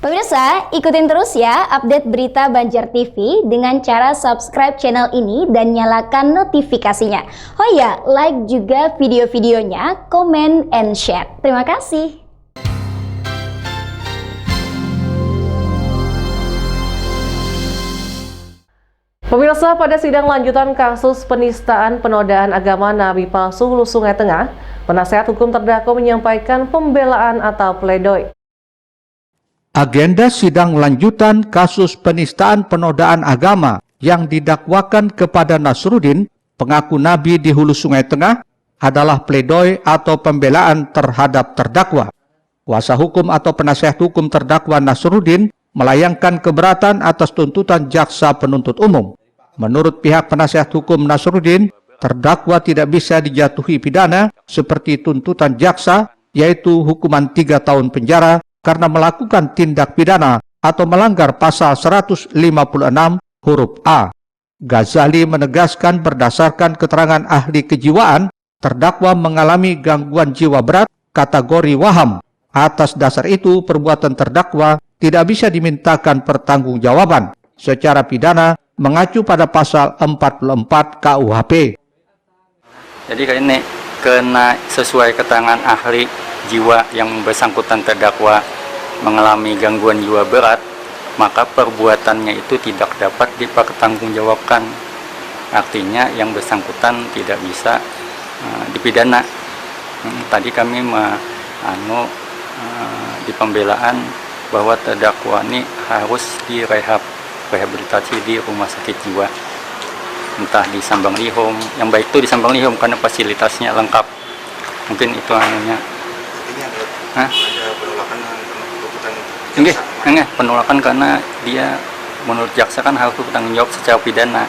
Pemirsa, ikutin terus ya update berita Banjar TV dengan cara subscribe channel ini dan nyalakan notifikasinya. Oh ya, like juga video-videonya, comment and share. Terima kasih. Pemirsa, pada sidang lanjutan kasus penistaan penodaan agama Nabi palsu Hulu Sungai Tengah, penasihat hukum terdakwa menyampaikan pembelaan atau pledoi. Agenda sidang lanjutan kasus penistaan penodaan agama yang didakwakan kepada Nasruddin, pengaku Nabi di Hulu Sungai Tengah, adalah pledoi atau pembelaan terhadap terdakwa. Kuasa hukum atau penasihat hukum terdakwa Nasruddin melayangkan keberatan atas tuntutan jaksa penuntut umum. Menurut pihak penasihat hukum Nasruddin, terdakwa tidak bisa dijatuhi pidana seperti tuntutan jaksa, yaitu hukuman 3 tahun penjara karena melakukan tindak pidana atau melanggar pasal 156 huruf A. Ghazali menegaskan berdasarkan keterangan ahli kejiwaan, terdakwa mengalami gangguan jiwa berat kategori waham. Atas dasar itu, perbuatan terdakwa tidak bisa dimintakan pertanggungjawaban secara pidana mengacu pada pasal 44 KUHP. Jadi ini kena sesuai keterangan ahli jiwa yang bersangkutan terdakwa mengalami gangguan jiwa berat, maka perbuatannya itu tidak dapat dipertanggungjawabkan. Artinya yang bersangkutan tidak bisa dipidana. Tadi kami di pembelaan bahwa terdakwa ini harus direhabilitasi di rumah sakit jiwa, entah di Sambanglihom, yang baik itu di Sambanglihom karena fasilitasnya lengkap. Mungkin itu anunya. Ada penolakan penolakan karena dia menurut jaksa kan harus bertanggung jawab secara pidana,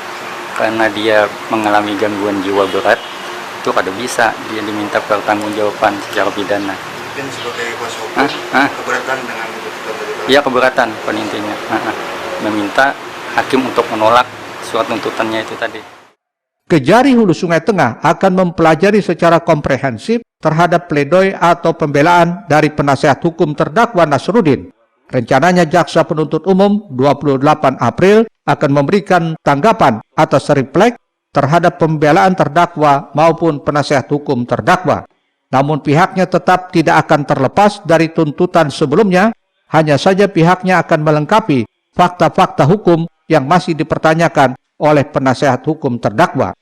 karena dia mengalami gangguan jiwa berat itu kada bisa dia diminta pertanggungjawaban secara pidana. Mungkin sebagai kuasa hukum keberatan dengan tuntutan tadi? Iya, keberatan penintinya, meminta hakim untuk menolak surat tuntutannya itu tadi. Kejari Hulu Sungai Tengah akan mempelajari secara komprehensif terhadap pledoi atau pembelaan dari penasihat hukum terdakwa Nasruddin. Rencananya jaksa penuntut umum 28 April akan memberikan tanggapan atas replek terhadap pembelaan terdakwa maupun penasihat hukum terdakwa. Namun pihaknya tetap tidak akan terlepas dari tuntutan sebelumnya, hanya saja pihaknya akan melengkapi fakta-fakta hukum yang masih dipertanyakan oleh penasihat hukum terdakwa.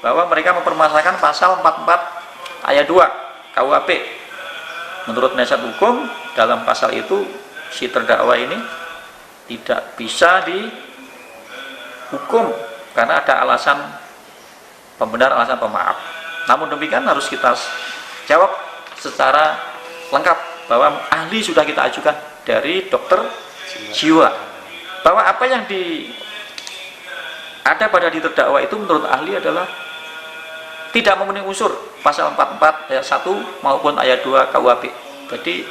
Bahwa mereka mempermasalahkan pasal 44 ayat 2 KUHP. Menurut penasihat hukum, dalam pasal itu si terdakwa ini tidak bisa dihukum karena ada alasan pembenar, alasan pemaaf. Namun demikian harus kita jawab secara lengkap bahwa ahli sudah kita ajukan dari dokter jiwa, bahwa apa yang ada pada di terdakwa itu menurut ahli adalah tidak memenuhi unsur pasal 44 ayat 1 maupun ayat 2 KUHP. Jadi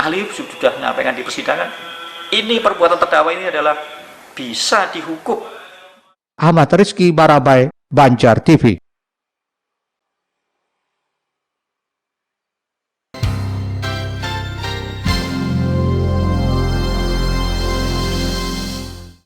ahli sudah menyampaikan di persidangan, ini perbuatan terdakwa ini adalah bisa dihukum. Ahmad Rizky Barabai, Banjar TV.